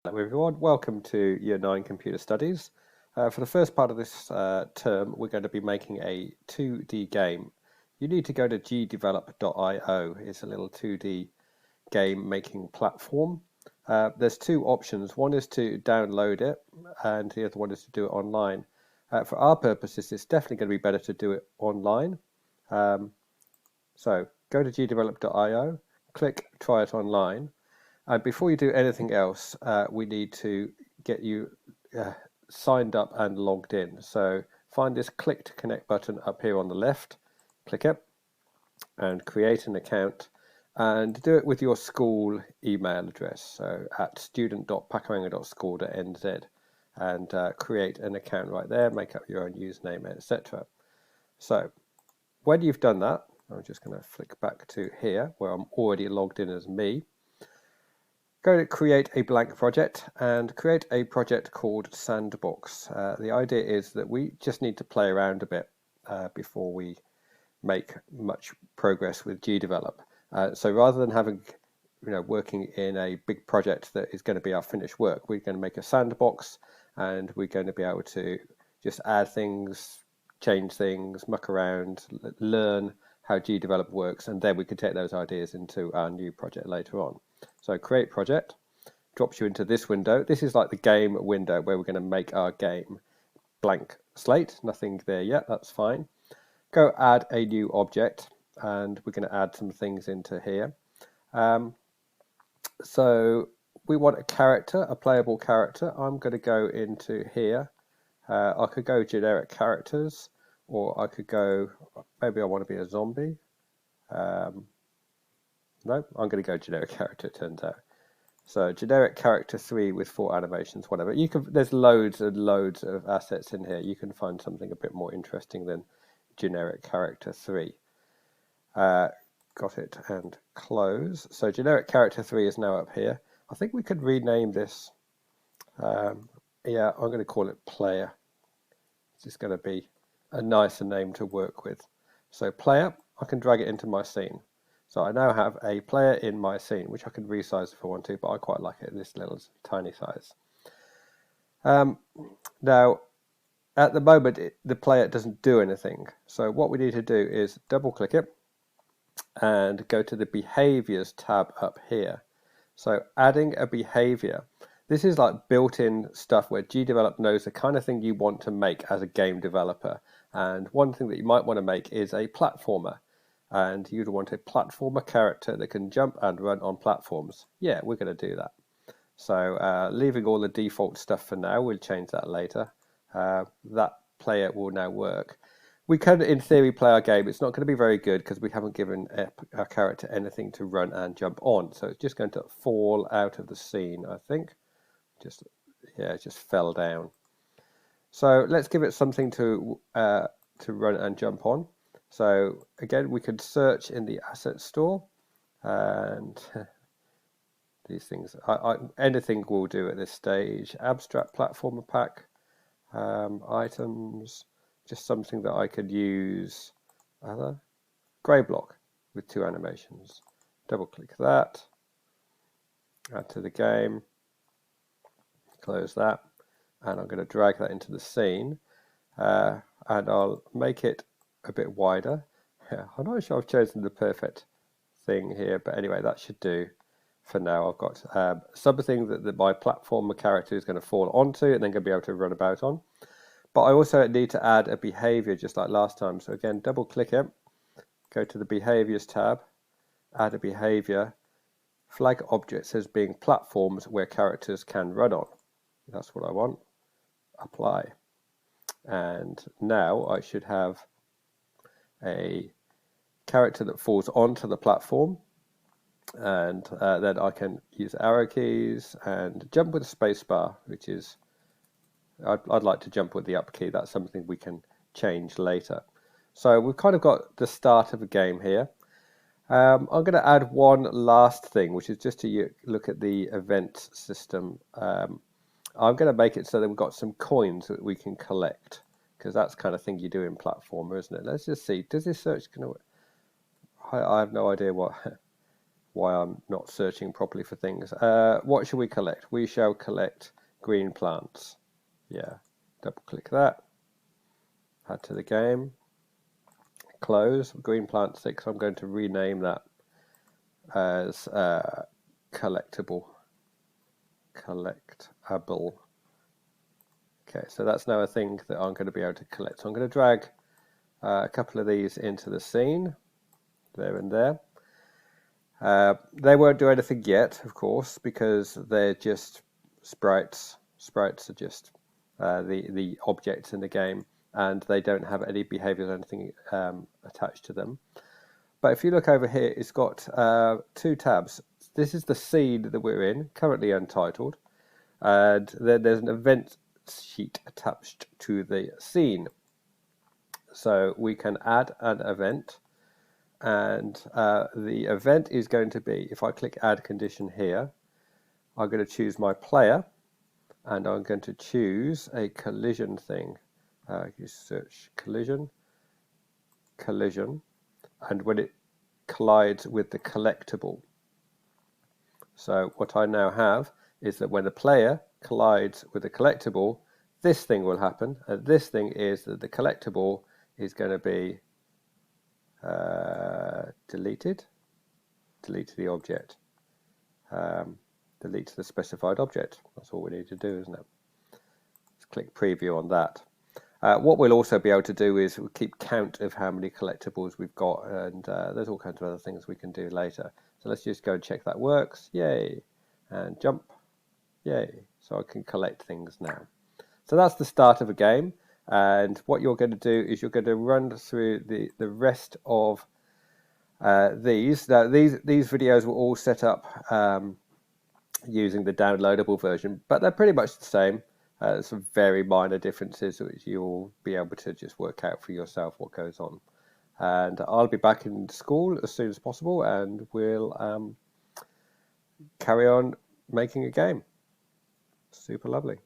Hello everyone, welcome to Year 9 Computer Studies. For the first part of this term, we're going to be making a 2D game. You need to go to GDevelop.io. It's a little 2D game making platform. There's two options. One is to download it, and the other one is to do it online. For our purposes, it's definitely going to be better to do it online. So go to GDevelop.io, click Try It Online. And before you do anything else, we need to get you signed up and logged in. So find this Click to Connect button up here on the left, click it, and create an account. And do it with your school email address, so at student.pakuranga.school.nz, and create an account right there, make up your own username, etc. So when you've done that, I'm just going to flick back to here where I'm already logged in as me. Go to create a blank project and create a project called Sandbox. The idea is that we just need to play around a bit before we make much progress with GDevelop. So rather than having, working in a big project that is going to be our finished work, we're going to make a sandbox, and we're going to be able to just add things, change things, muck around, learn how GDevelop works, and then we can take those ideas into our new project later on. So create project drops you into this window. This is like the game window where we're going to make our game. Blank slate, nothing there yet, that's fine. Go add a new object, and we're going to add some things into here. So we want a character, a playable character. I'm going to go into here. I could go generic characters, or I could go, maybe I want to be a zombie. No, I'm going to go generic character, it turns out. So generic character 3 with 4 animations, whatever. There's loads and loads of assets in here. You can find something a bit more interesting than generic character 3. Got it, and close. So generic character 3 is now up here. I think we could rename this. Yeah, I'm going to call it player. It's just going to be a nicer name to work with. So player, I can drag it into my scene. So I now have a player in my scene, which I can resize if I want to, but I quite like it this little tiny size. Now, at the moment, the player doesn't do anything. So what we need to do is double click it and go to the behaviors tab up here. So adding a behavior. This is like built-in stuff where GDevelop knows the kind of thing you want to make as a game developer. And one thing that you might want to make is a platformer. And you'd want a platformer character that can jump and run on platforms. Yeah, we're going to do that. So leaving all the default stuff for now, we'll change that later. That player will now work. We can, in theory, play our game. It's not going to be very good because we haven't given our character anything to run and jump on. So it's just going to fall out of the scene, I think. It just fell down. So let's give it something to run and jump on. So again, we could search in the asset store, and these things, anything will do at this stage. Abstract platformer pack, items, just something that I could use. Grey block with 2 animations. Double click that, add to the game, close that, and I'm going to drag that into the scene, and I'll make it a bit wider. I'm not sure I've chosen the perfect thing here, but anyway, that should do for now. I've got something that my platformer character is going to fall onto and then going to be able to run about on. But I also need to add a behavior just like last time. So again, double click it, go to the behaviors tab, add a behavior, flag objects as being platforms where characters can run on. That's what I want. Apply. And now I should have a character that falls onto the platform, and then I can use arrow keys and jump with the spacebar, which is, I'd like to jump with the up key. That's something we can change later. So we've kind of got the start of a game here. I'm going to add one last thing, which is just to look at the event system. I'm going to make it so that we've got some coins that we can collect, because that's the kind of thing you do in platformer, isn't it? Let's just see. Does this search going to... I have no idea what why I'm not searching properly for things. What shall we collect? We shall collect green plants. Yeah, double click that. Add to the game. Close. Green plant 6. I'm going to rename that as collectible. Okay, so that's now a thing that I'm going to be able to collect. So I'm going to drag a couple of these into the scene, there and there. They won't do anything yet, of course, because they're just sprites. Sprites are just the objects in the game, and they don't have any behaviors or anything attached to them. But if you look over here, it's got 2 tabs. This is the scene that we're in, currently untitled, and then there's an event sheet attached to the scene. So we can add an event, and the event is going to be, if I click add condition here, I'm going to choose my player, and I'm going to choose a collision thing. You search collision, and when it collides with the collectible. So what I now have is that when the player collides with the collectible, this thing will happen, and this thing is that the collectible is going to be delete the object, delete the specified object. That's all we need to do, isn't it? Let's click preview on that. What we'll also be able to do is we'll keep count of how many collectibles we've got, and there's all kinds of other things we can do later. So let's just go and check that works. Yay! And jump. Yay! So I can collect things now. So that's the start of a game, and what you're going to do is you're going to run through the rest of these. Now these videos were all set up using the downloadable version, but they're pretty much the same. Some very minor differences which you'll be able to just work out for yourself what goes on. And I'll be back in school as soon as possible, and we'll carry on making a game. Super lovely.